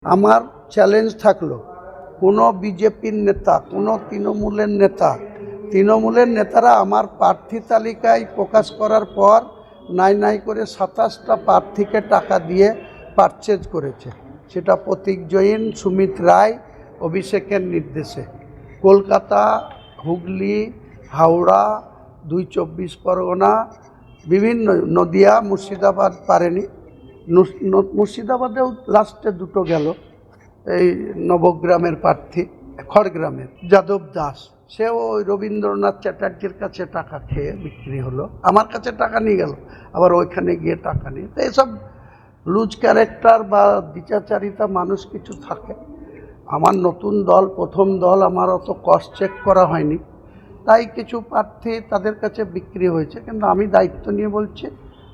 আমার চ্যালেঞ্জ থাকলো কোনো বিজেপির নেতা, কোনো তৃণমূলের নেতারা আমার প্রার্থী তালিকায় প্রকাশ করার পর নাই করে 27টা প্রার্থীকে টাকা দিয়ে পারচেজ করেছে। সেটা প্রতীক জৈন, সুমিত রায়, অভিষেকের নির্দেশে। কলকাতা, হুগলি, হাওড়া, 2 24 পরগনা, বিভিন্ন নদিয়া, মুর্শিদাবাদ পারেনি। মুর্শিদাবাদেও লাস্টে দুটো গেল, এই নবগ্রামের প্রার্থী, খড়গ্রামের যাদব দাস, সেও ওই রবীন্দ্রনাথ চ্যাটার্জির কাছে টাকা খেয়ে বিক্রি হলো, আমার কাছে টাকা নিয়ে গেল, আবার ওইখানে গিয়ে টাকা নিয়ে। তো এসব লুজ ক্যারেক্টার বা দ্বিচারিতা মানুষ কিছু থাকে। আমার নতুন দল, প্রথম দল, আমার অত কস্ট চেক করা হয়নি, তাই কিছু প্রার্থী তাদের কাছে বিক্রি হয়েছে। কিন্তু আমি দায়িত্ব নিয়ে বলছি,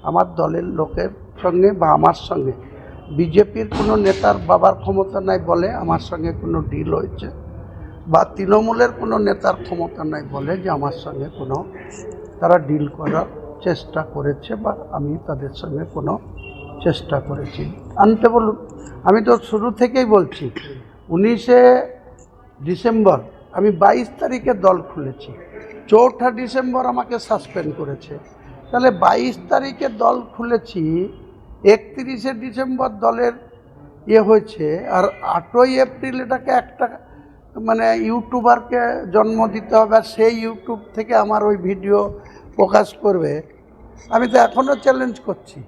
আমার দলের লোকের সঙ্গে বা আমার সঙ্গে বিজেপির কোনো নেতার বাবার ক্ষমতা নাই বলে আমার সঙ্গে কোনো ডিল হয়েছে, বা তৃণমূলের কোনো নেতার ক্ষমতা নাই বলে যে আমার সঙ্গে কোনো তারা ডিল করার চেষ্টা করেছে, বা আমি তাদের সঙ্গে কোনো চেষ্টা করেছি আনতে। বলুন, আমি তো শুরু থেকেই বলছি, 19শে ডিসেম্বর আমি 22 তারিখে দল খুলেছি, 4ঠা ডিসেম্বর আমাকে সাসপেন্ড করেছে। তাহলে 22 তারিখে দল খুলেছি, 31শে ডিসেম্বর দলের হয়েছে, আর 8ই এপ্রিল এটাকে একটা ইউটিউবারকে জন্ম দিতে হবে, আর সেই ইউটিউব থেকে আমার ওই ভিডিও প্রকাশ করবে। আমি তো এখনও চ্যালেঞ্জ করছি,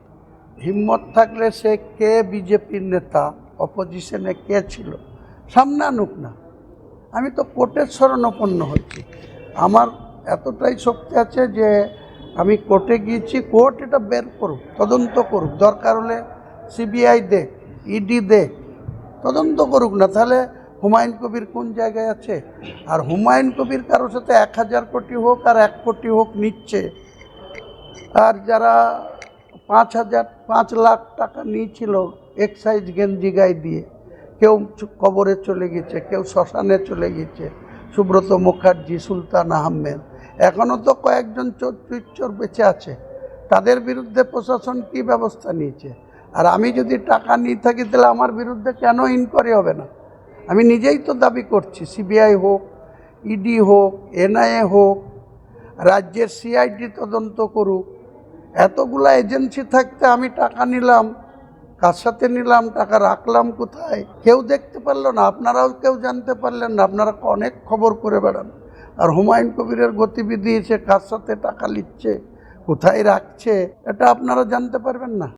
হিম্মত থাকলে সে কে বিজেপির নেতা, অপোজিশনে কে ছিল, সামনে আনুক না। আমি তো কোর্টের শরণাপন্ন হচ্ছি, আমার এতটাই শক্তি আছে যে আমি কোর্টে গিয়েছি, কোর্ট এটা বের করুক, তদন্ত করুক, দরকার হলে সিবিআই দেখ, ইডি দেখ, তদন্ত করুক না। তাহলে হুমায়ুন কবির কোন জায়গায় আছে? আর হুমায়ুন কবির কারোর সাথে 1000 কোটি হোক আর 1 কোটি হোক নিচ্ছে, আর যারা 5 লাখ টাকা নিয়েছিল এক্সাইজ গেঞ্জি গায়ে দিয়ে, কেউ কবরে চলে গেছে, কেউ শ্মশানে চলে গেছে, সুব্রত মুখার্জি, সুলতান আহমেদ, এখনও তো কয়েকজন চোর বেঁচে আছে। তাদের বিরুদ্ধে প্রশাসন কি ব্যবস্থা নিয়েছে? আর আমি যদি টাকা নিয়ে থাকি, তাহলে আমার বিরুদ্ধে কেন ইনকোয়ারি হবে না? আমি নিজেই তো দাবি করছি, সিবিআই হোক, ইডি হোক, এনআইএ হোক, রাজ্যের সিআইডি তদন্ত করুক। এতগুলা এজেন্সি থাকতে আমি টাকা নিলাম, কার সাথে নিলাম, টাকা রাখলাম কোথায়, কেউ দেখতে পারলো না, আপনারাও কেউ জানতে পারলেন না। আপনারা অনেক খবর করে বেড়ান, আর হুমায়ুন কবিরের গতিবিধি, সে কার সাথে টাকা নিচ্ছে, কোথায় রাখছে, এটা আপনারা জানতে পারবেন না।